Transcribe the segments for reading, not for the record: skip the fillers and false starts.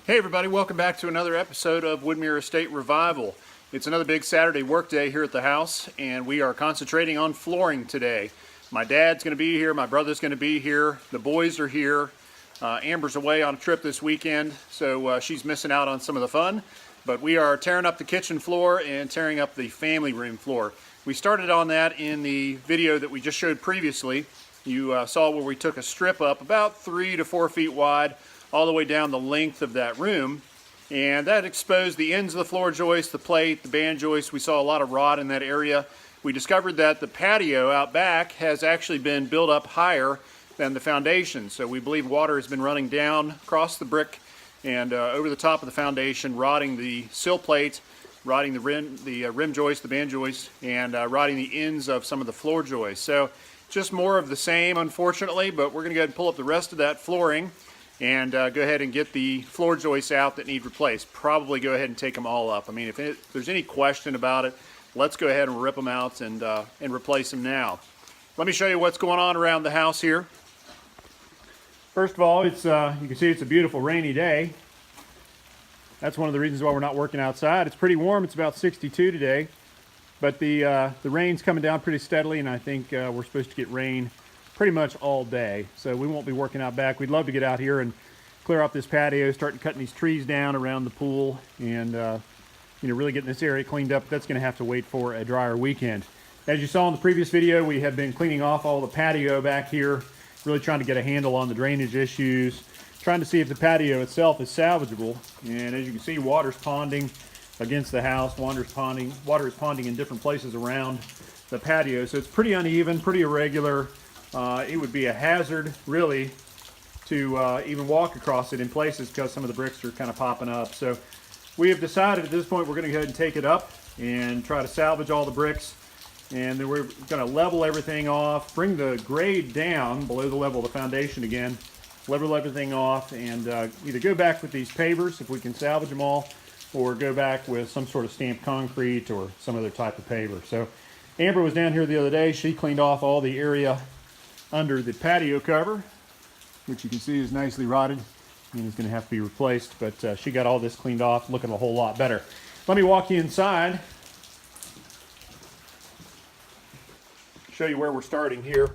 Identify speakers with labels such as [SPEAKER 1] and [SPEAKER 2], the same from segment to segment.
[SPEAKER 1] Hey everybody, welcome back to another episode of Woodmere Estate Revival. It's another big Saturday work day here at the house, and we are concentrating on flooring today. My dad's going to be here, my brother's going to be here, the boys are here. Amber's away on a trip this weekend, so she's missing out on some of the fun. But we are tearing up the kitchen floor and tearing up the family room floor. We started on that in the video that we just showed previously. You saw where we took a strip up about 3 to 4 feet wide, all the way down the length of that room, and that exposed the ends of the floor joist, the plate, the band joist. We saw a lot of rot in that area. We discovered that the patio out back has actually been built up higher than the foundation, so we believe water has been running down across the brick and over the top of the foundation, rotting the sill plate, rotting the rim joist, the band joist, and rotting the ends of some of the floor joists. So just more of the same, unfortunately, but we're going to go ahead and pull up the rest of that flooring and go ahead and get the floor joists out that need replaced. Probably go ahead and take them all up. I mean, if there's any question about it, let's go ahead and rip them out and replace them now. Let me show you what's going on around the house here. First of all, it's you can see it's a beautiful rainy day. That's one of the reasons why we're not working outside. It's pretty warm. It's about 62 today, but the rain's coming down pretty steadily, and I think we're supposed to get rain pretty much all day, so we won't be working out back. We'd love to get out here and clear off this patio, start cutting these trees down around the pool, and really getting this area cleaned up. That's going to have to wait for a drier weekend. As you saw in the previous video, we have been cleaning off all the patio back here, really trying to get a handle on the drainage issues, trying to see if the patio itself is salvageable. And as you can see, water's ponding against the house. Water is ponding in different places around the patio, so it's pretty uneven, pretty irregular. It would be a hazard, really, to even walk across it in places because some of the bricks are kind of popping up. So we have decided at this point we're going to go ahead and take it up and try to salvage all the bricks. And then we're going to level everything off, bring the grade down below the level of the foundation again, level everything off, and either go back with these pavers if we can salvage them all, or go back with some sort of stamped concrete or some other type of paver. So Amber was down here the other day. She cleaned off all the area under the patio cover, which you can see is nicely rotted and is going to have to be replaced, but she got all this cleaned off, looking a whole lot better. Let me walk you inside, show you where we're starting here.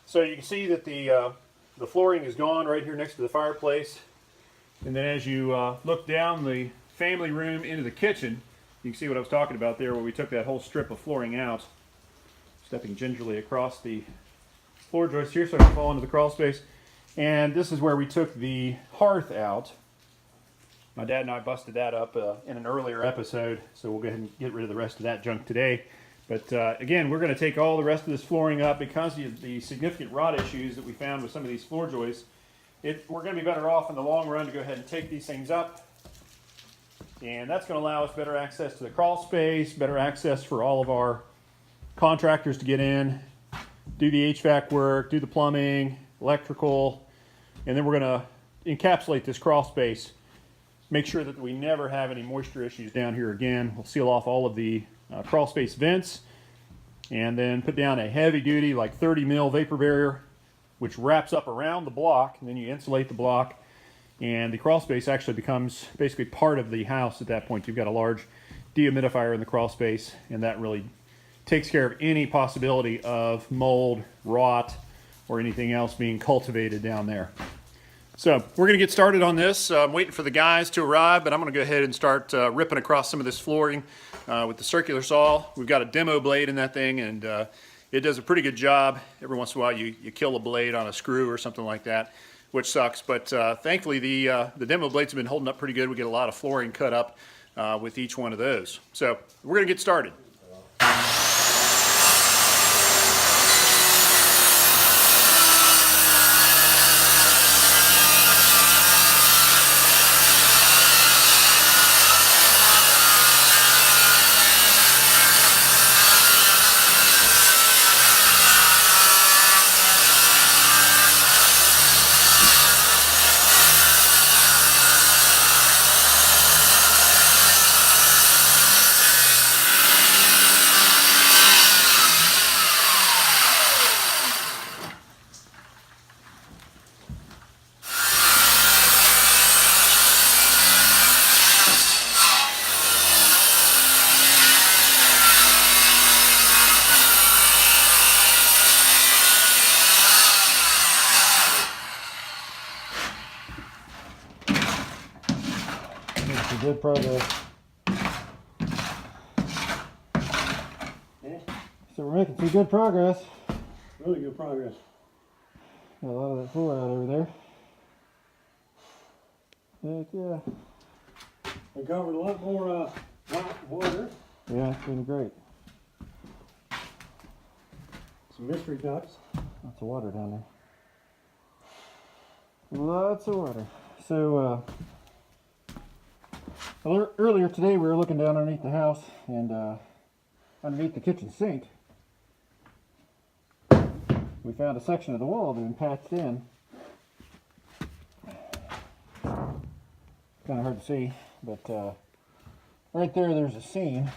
[SPEAKER 1] So you can see that the flooring is gone right here next to the fireplace, and then as you look down the family room into the kitchen, you can see what I was talking about there, where we took that whole strip of flooring out. Stepping gingerly across the floor joist here so I can fall into the crawl space. And this is where we took the hearth out. My dad and I busted that up in an earlier episode, so we'll go ahead and get rid of the rest of that junk today. But again, we're going to take all the rest of this flooring up because of the significant rot issues that we found with some of these floor joists. We're going to be better off in the long run to go ahead and take these things up. And that's going to allow us better access to the crawl space, better access for all of our contractors to get in, do the HVAC work, do the plumbing, electrical, and then we're going to encapsulate this crawl space, make sure that we never have any moisture issues down here again. We'll seal off all of the crawl space vents, and then put down a heavy duty like 30 mil vapor barrier, which wraps up around the block, and then you insulate the block, and the crawl space actually becomes basically part of the house at that point. You've got a large dehumidifier in the crawl space, and that really takes care of any possibility of mold, rot, or anything else being cultivated down there. So we're going to get started on this. I'm waiting for the guys to arrive, but I'm going to go ahead and start ripping across some of this flooring with the circular saw. We've got a demo blade in that thing, and it does a pretty good job. Every once in a while you kill a blade on a screw or something like that, which sucks. But thankfully the demo blades have been holding up pretty good. We get a lot of flooring cut up with each one of those. So we're going to get started.
[SPEAKER 2] some good progress.
[SPEAKER 3] Yeah.
[SPEAKER 2] So we're making some good progress.
[SPEAKER 3] Really good progress.
[SPEAKER 2] Got a lot of that floor out over there. Heck yeah.
[SPEAKER 3] We covered a lot more hot water.
[SPEAKER 2] Yeah, it's been great.
[SPEAKER 3] Some mystery ducks.
[SPEAKER 2] Lots of water down there. Lots of water. So, earlier today we were looking down underneath the house, and underneath the kitchen sink, we found a section of the wall that had been patched in. Kind of hard to see, but right there's a seam.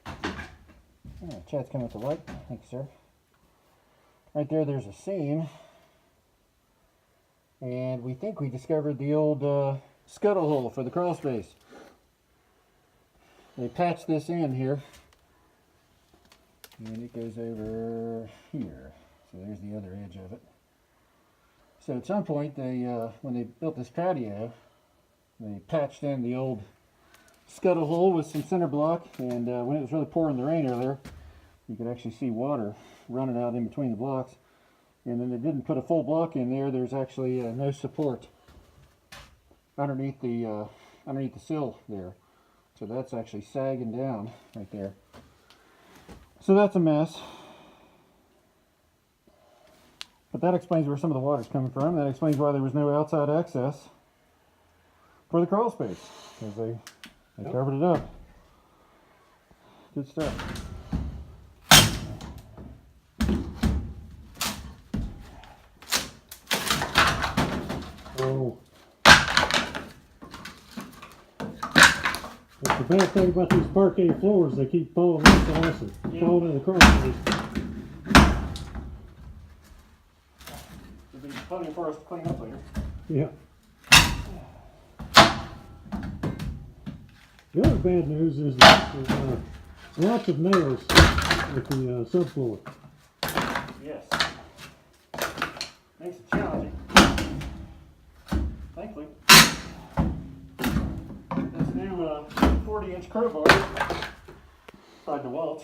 [SPEAKER 2] Oh, Chad's coming with the light. Thank you, sir. Right there's a seam, and we think we discovered the old scuttle hole for the crawl space. They patched this in here, and it goes over here. So there's the other edge of it. So at some point, they when they built this patio, they patched in the old scuttle hole with some cinder block, and when it was really pouring the rain earlier, you could actually see water running out in between the blocks. And then they didn't put a full block in there. There's actually no support underneath the sill there. So that's actually sagging down right there. So that's a mess. But that explains where some of the water's coming from. That explains why there was no outside access for the crawl space, because they covered it up. Good stuff.
[SPEAKER 3] Oh. That's the bad thing about these parquet floors. They keep falling off the house and falling in the crawl space.
[SPEAKER 2] There'll be plenty for us to clean up later.
[SPEAKER 3] Yeah. The other bad news is that there's lots of nails at the subfloor.
[SPEAKER 2] Yes. Makes it challenging. Thankfully, this new 40-inch crowbar by DeWalt.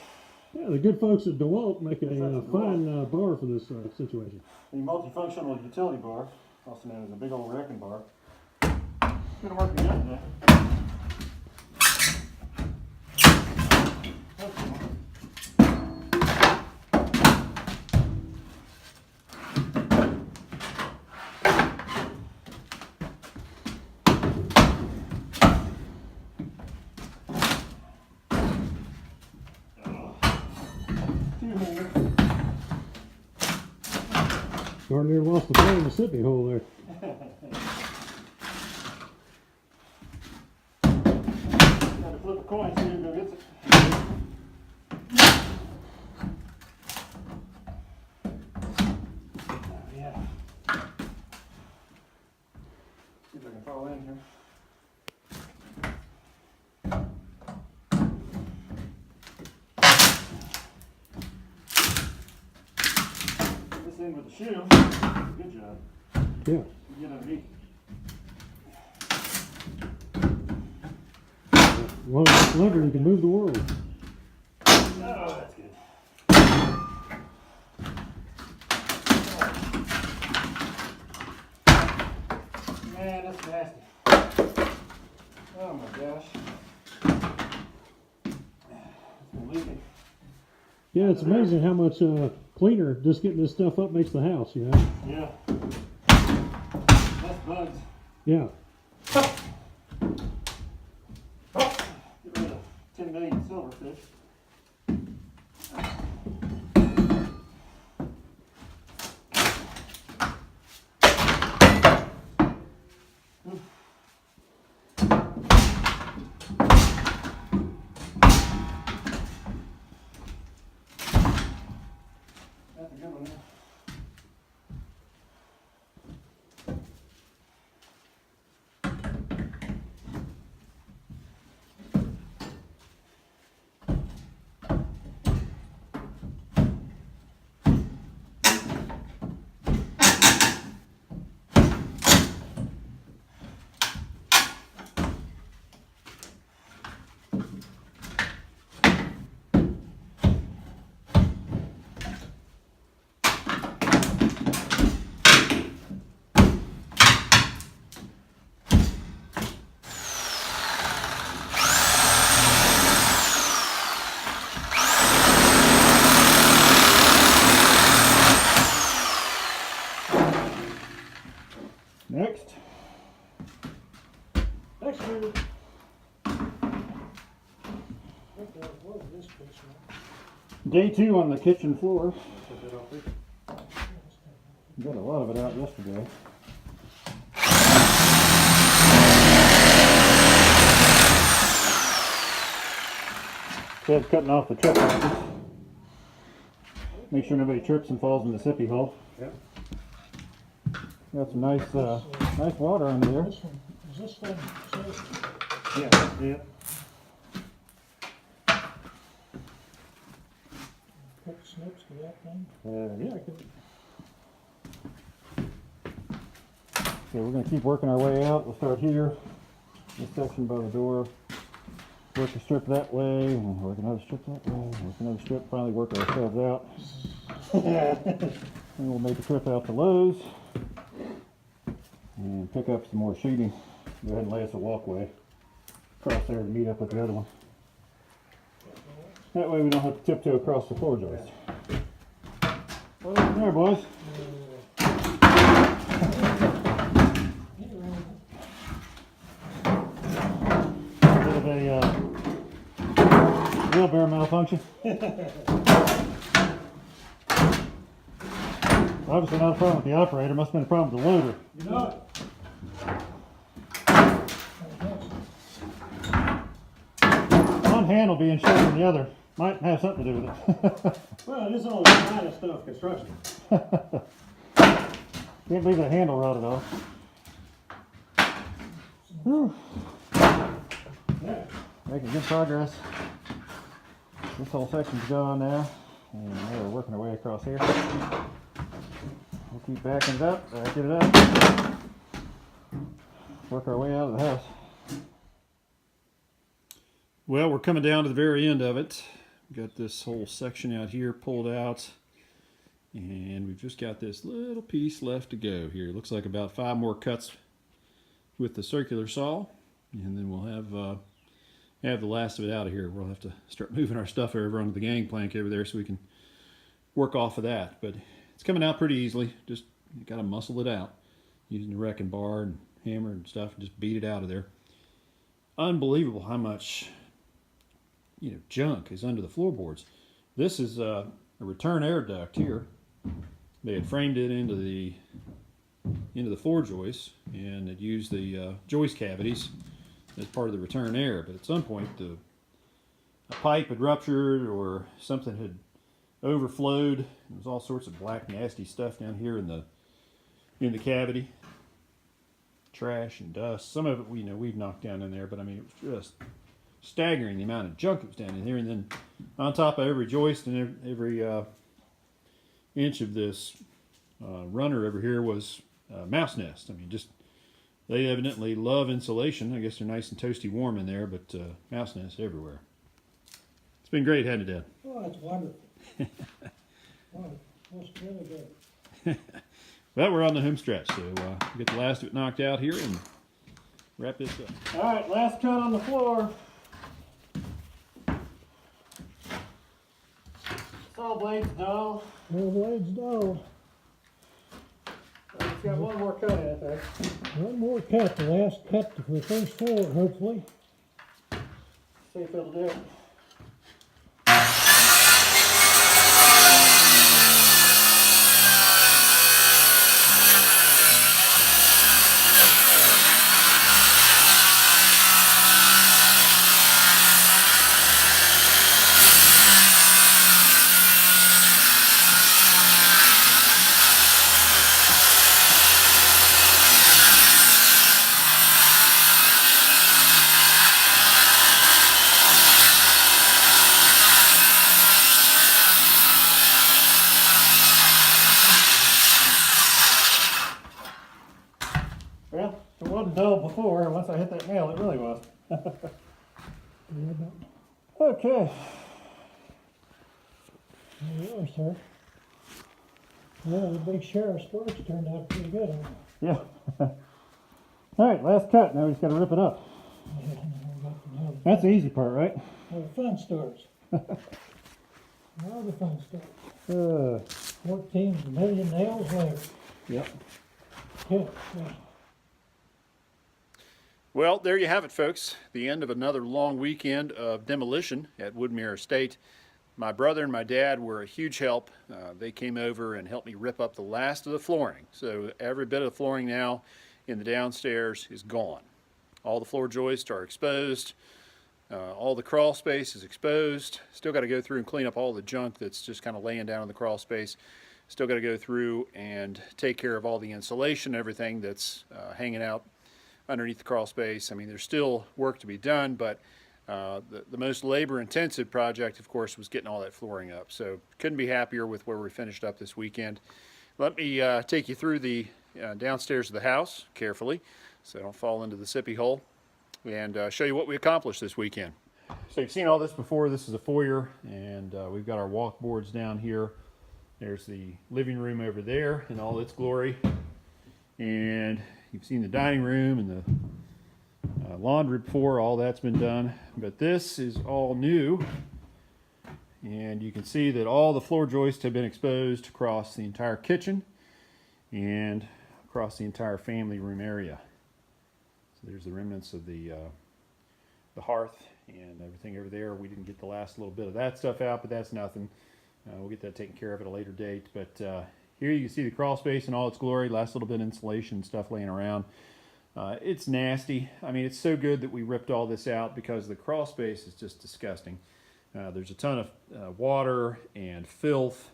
[SPEAKER 3] Yeah, the good folks at DeWalt make a fine bar for this situation.
[SPEAKER 2] The multifunctional utility bar, also known as a big old wrecking bar. It's going to work good today.
[SPEAKER 3] Darn near lost the ball in the sippy hole there.
[SPEAKER 2] Got to flip a coin so you can go get it. Yeah. See if I can fall in here. This in with the shoe. Good job.
[SPEAKER 3] Yeah.
[SPEAKER 2] You get underneath.
[SPEAKER 3] As long as it's lever, you can move the world.
[SPEAKER 2] Oh, that's good. Man, that's nasty. Oh my gosh. It's been leaking.
[SPEAKER 3] Yeah, it's amazing how much cleaner just getting this stuff up makes the house, you know?
[SPEAKER 2] Yeah. Less bugs.
[SPEAKER 3] Yeah.
[SPEAKER 2] Get rid of 10 million silverfish. That's a good one.
[SPEAKER 3] Excavator. What is this piece, man?
[SPEAKER 2] Day 2 on the kitchen floor. Got a lot of it out yesterday. Ted's cutting off the trip boxes. Make sure nobody trips and falls in the sippy hole.
[SPEAKER 3] Yep.
[SPEAKER 2] Got some nice, nice water under there.
[SPEAKER 3] This one, is this thing safe?
[SPEAKER 2] Yeah, yeah.
[SPEAKER 3] Quick snips to that thing?
[SPEAKER 2] Yeah. Okay, we're going to keep working our way out. We'll start here, this section by the door. Work a strip that way, and work another strip that way, work another strip, finally work ourselves out. And we'll make a trip out to Lowe's and pick up some more sheeting. Go ahead and lay us a walkway across there to meet up with the other one. That way we don't have to tiptoe across the floor joist. What happened there, boys? Bit of a wheelbarrow malfunction. Obviously not a problem with the operator, must have been a problem with the loader.
[SPEAKER 3] You know it.
[SPEAKER 2] One handle being shorter than the other might have something to do with it.
[SPEAKER 3] Well, this is all the kind of stuff construction.
[SPEAKER 2] Can't believe that handle rotted off. Whew.
[SPEAKER 3] Yeah.
[SPEAKER 2] Making good progress. This whole section's gone now, and now we're working our way across here. We'll keep backing it up, backing it up. Work our way out of the house. Well, we're coming down to the very end of it. Got this whole section out here pulled out, and we've just got this little piece left to go here. Looks like about 5 more cuts with the circular saw, and then we'll have the last of it out of here. We'll have to start moving our stuff over onto the gangplank over there so we can work off of that. But it's coming out pretty easily. Just you got to muscle it out using the wrecking bar and hammer and stuff, and just beat it out of there. Unbelievable how much junk is under the floorboards. This is a return air duct here. They had framed it into the floor joist, and it used the joist cavities as part of the return air. But at some point, a pipe had ruptured or something had overflowed. There was all sorts of black, nasty stuff down here in the cavity. Trash and dust. Some of it we've knocked down in there, but I mean, it was just staggering the amount of junk that was down in here. And then on top of every joist and every inch of this runner over here was a mouse nest. I mean, just they evidently love insulation. I guess they're nice and toasty warm in there, but mouse nests everywhere. It's been great, hasn't it, Dad?
[SPEAKER 3] Oh, that's wonderful. Wow, that's really good.
[SPEAKER 2] Well, we're on the home stretch, so we'll get the last of it knocked out here and wrap this up. All right, last cut on the floor. Saw blade's dull.
[SPEAKER 3] Well, blade's dull.
[SPEAKER 2] It's got one more cut in it there.
[SPEAKER 3] One more cut, the last cut for the first floor, hopefully.
[SPEAKER 2] See if it'll do it. Well, it wasn't dull before, and once I hit that nail, it really was. Okay.
[SPEAKER 3] There you are, sir. Well, the big sheriff's works turned out pretty good.
[SPEAKER 2] Yeah. All right, last cut. Now we just got to rip it up. That's the easy part, right?
[SPEAKER 3] Now the fun starts. Now the fun starts. 14 million nails later.
[SPEAKER 2] Yep.
[SPEAKER 3] Yeah.
[SPEAKER 1] Well, there you have it, folks. The end of another long weekend of demolition at Woodmere Estate. My brother and my dad were a huge help. They came over and helped me rip up the last of the flooring. So every bit of the flooring now in the downstairs is gone. All the floor joists are exposed. All the crawl space is exposed. Still got to go through and clean up all the junk that's just kind of laying down in the crawl space. Still got to go through and take care of all the insulation, everything that's hanging out underneath the crawl space. I mean, there's still work to be done, but the most labor-intensive project, of course, was getting all that flooring up. So couldn't be happier with where we finished up this weekend. Let me take you through the downstairs of the house carefully, so I don't fall into the sippy hole, and show you what we accomplished this weekend. So you've seen all this before. This is a foyer, and we've got our walk boards down here. There's the living room over there in all its glory, and you've seen the dining room and the laundry before. All that's been done, but this is all new, and you can see that all the floor joists have been exposed across the entire kitchen and across the entire family room area. So there's the remnants of the hearth and everything over there. We didn't get the last little bit of that stuff out, but that's nothing. We'll get that taken care of at a later date. But here you can see the crawl space in all its glory. Last little bit of insulation stuff laying around. It's nasty. I mean, it's so good that we ripped all this out because the crawl space is just disgusting. There's a ton of water and filth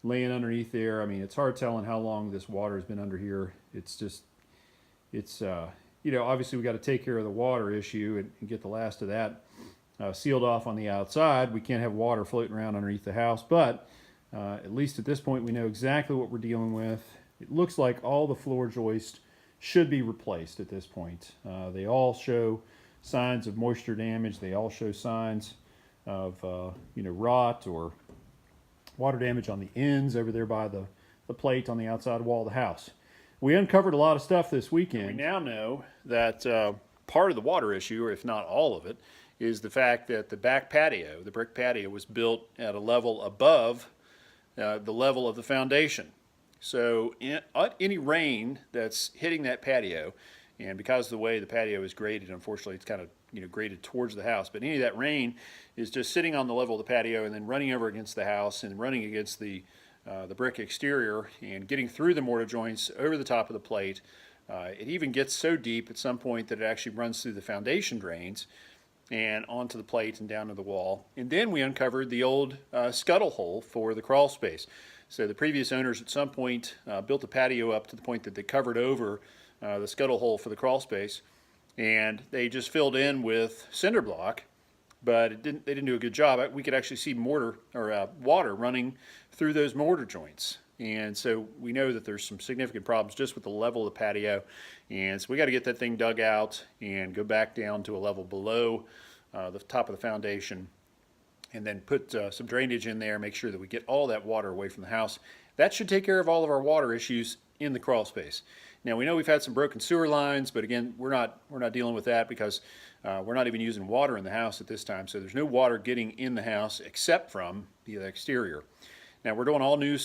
[SPEAKER 1] laying underneath there. I mean, it's hard telling how long this water has been under here. It's just, you know, obviously we got to take care of the water issue and get the last of that sealed off on the outside. We can't have water floating around underneath the house, but at least at this point we know exactly what we're dealing with. It looks like all the floor joists should be replaced at this point. They all show signs of moisture damage. They all show signs of you know, rot or water damage on the ends over there by the plate on the outside wall of the house. We uncovered a lot of stuff this weekend. We now know that part of the water issue, or if not all of it, is the fact that the back patio, the brick patio, was built at a level above the level of the foundation. So any rain that's hitting that patio, and because of the way the patio is graded, unfortunately it's kind of, you know, graded towards the house, but any of that rain is just sitting on the level of the patio and then running over against the house and running against the brick exterior and getting through the mortar joints over the top of the plate. It even gets so deep at some point that it actually runs through the foundation drains and onto the plate and down to the wall. And then we uncovered the old scuttle hole for the crawl space. So the previous owners at some point built the patio up to the point that they covered over the scuttle hole for the crawl space, and they just filled in with cinder block, but they didn't do a good job. We could actually see mortar or water running through those mortar joints. And so we know that there's some significant problems just with the level of the patio. And so we got to get that thing dug out and go back down to a level below the top of the foundation, and then put some drainage in there, make sure that we get all that water away from the house. That should take care of all of our water issues in the crawl space. Now we know we've had some broken sewer lines, but again, we're not dealing with that because we're not even using water in the house at this time. So there's no water getting in the house except from the exterior. Now we're doing all new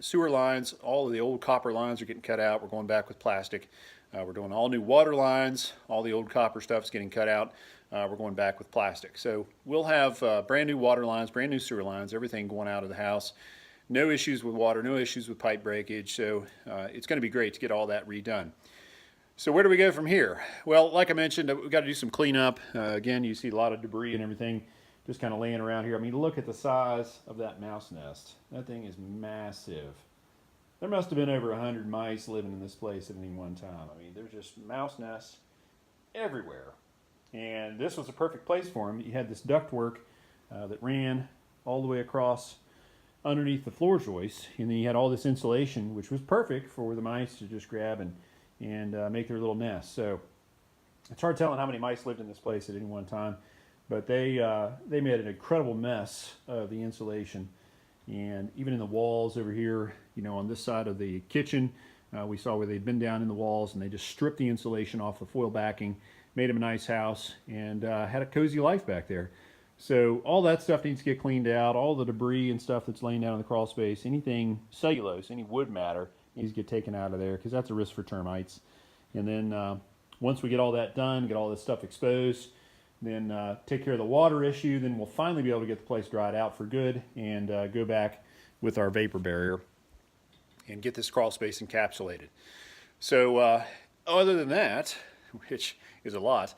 [SPEAKER 1] sewer lines. All of the old copper lines are getting cut out. We're going back with plastic. We're doing all new water lines. All the old copper stuff's getting cut out. We're going back with plastic. So we'll have brand new water lines, brand new sewer lines, everything going out of the house. No issues with water, no issues with pipe breakage. So it's going to be great to get all that redone. So where do we go from here? Well, like I mentioned, we've got to do some cleanup. Again, you see a lot of debris and everything just kind of laying around here. I mean, look at the size of that mouse nest. That thing is massive. There must have been over 100 mice living in this place at any one time. I mean, there's just mouse nests everywhere. And this was a perfect place for them. You had this ductwork that ran all the way across underneath the floor joists, and then you had all this insulation, which was perfect for the mice to just grab and make their little nest. So it's hard telling how many mice lived in this place at any one time, but they made an incredible mess of the insulation. And even in the walls over here, you know, on this side of the kitchen, we saw where they'd been down in the walls, and they just stripped the insulation off the foil backing, made them a nice house, and had a cozy life back there. So all that stuff needs to get cleaned out. All the debris and stuff that's laying down in the crawl space, anything cellulose, any wood matter needs to get taken out of there because that's a risk for termites. And then Once we get all that done, get all this stuff exposed, then take care of the water issue, then we'll finally be able to get the place dried out for good and go back with our vapor barrier and get this crawl space encapsulated. So other than that, which is a lot,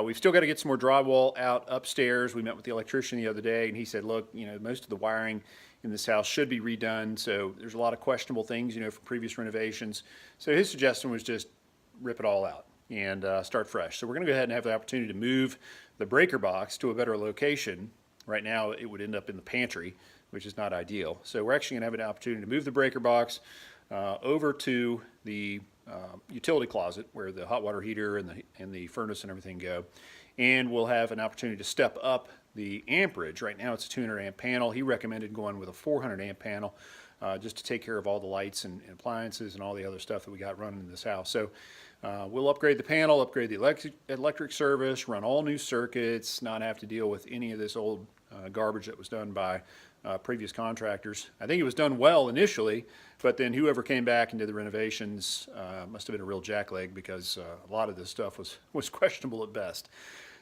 [SPEAKER 1] we've still got to get some more drywall out upstairs. We met with the electrician the other day, and he said, look, most of the wiring in this house should be redone, so there's a lot of questionable things, from previous renovations. So his suggestion was just rip it all out and start fresh. So we're going to go ahead and have the opportunity to move the breaker box to a better location. Right now it would end up in the pantry, which is not ideal. So we're actually going to have an opportunity to move the breaker box over to the utility closet where the hot water heater and the furnace and everything go. And we'll have an opportunity to step up the amperage. Right now it's a 200 amp panel. He recommended going with a 400 amp panel just to take care of all the lights and appliances and all the other stuff that we got running in this house. So we'll upgrade the panel, upgrade the electric service, run all new circuits, not have to deal with any of this old garbage that was done by previous contractors. I think it was done well initially, but then whoever came back and did the renovations must have been a real jackleg, because a lot of this stuff was questionable at best.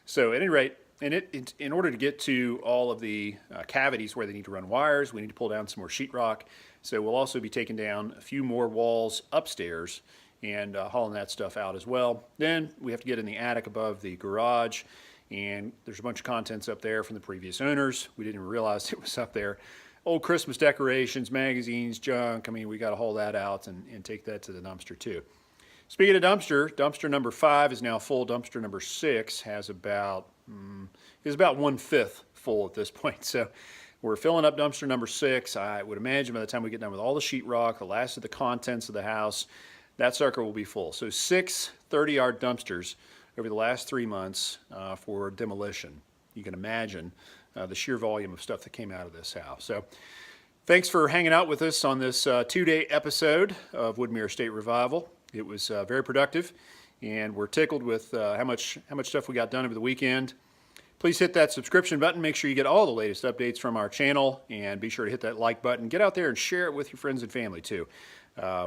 [SPEAKER 1] So at any rate, in order to get to all of the cavities where they need to run wires, we need to pull down some more sheetrock. So we'll also be taking down a few more walls upstairs and hauling that stuff out as well. Then we have to get in the attic above the garage, and there's a bunch of contents up there from the previous owners. We didn't even realize it was up there. Old Christmas decorations, magazines, junk. I mean, we got to haul that out and take that to the dumpster too. Speaking of dumpster number 5 is now full. Dumpster number 6 has about, is about 1/5 full at this point. So we're filling up dumpster number 6. I would imagine by the time we get done with all the sheetrock, the last of the contents of the house, that sucker will be full. So 6 30-yard dumpsters over the last 3 months for demolition. You can imagine the sheer volume of stuff that came out of this house. So thanks for hanging out with us on this 2-day episode of Woodmere Estate Revival. It was very productive, and we're tickled with how much stuff we got done over the weekend. Please hit that subscription button. Make sure you get all the latest updates from our channel, and be sure to hit that like button. Get out there and share it with your friends and family too.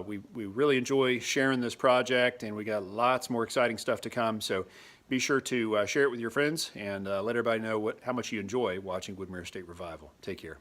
[SPEAKER 1] We really enjoy sharing this project, and we got lots more exciting stuff to come. So be sure to share it with your friends and let everybody know how much you enjoy watching Woodmere Estate Revival. Take care.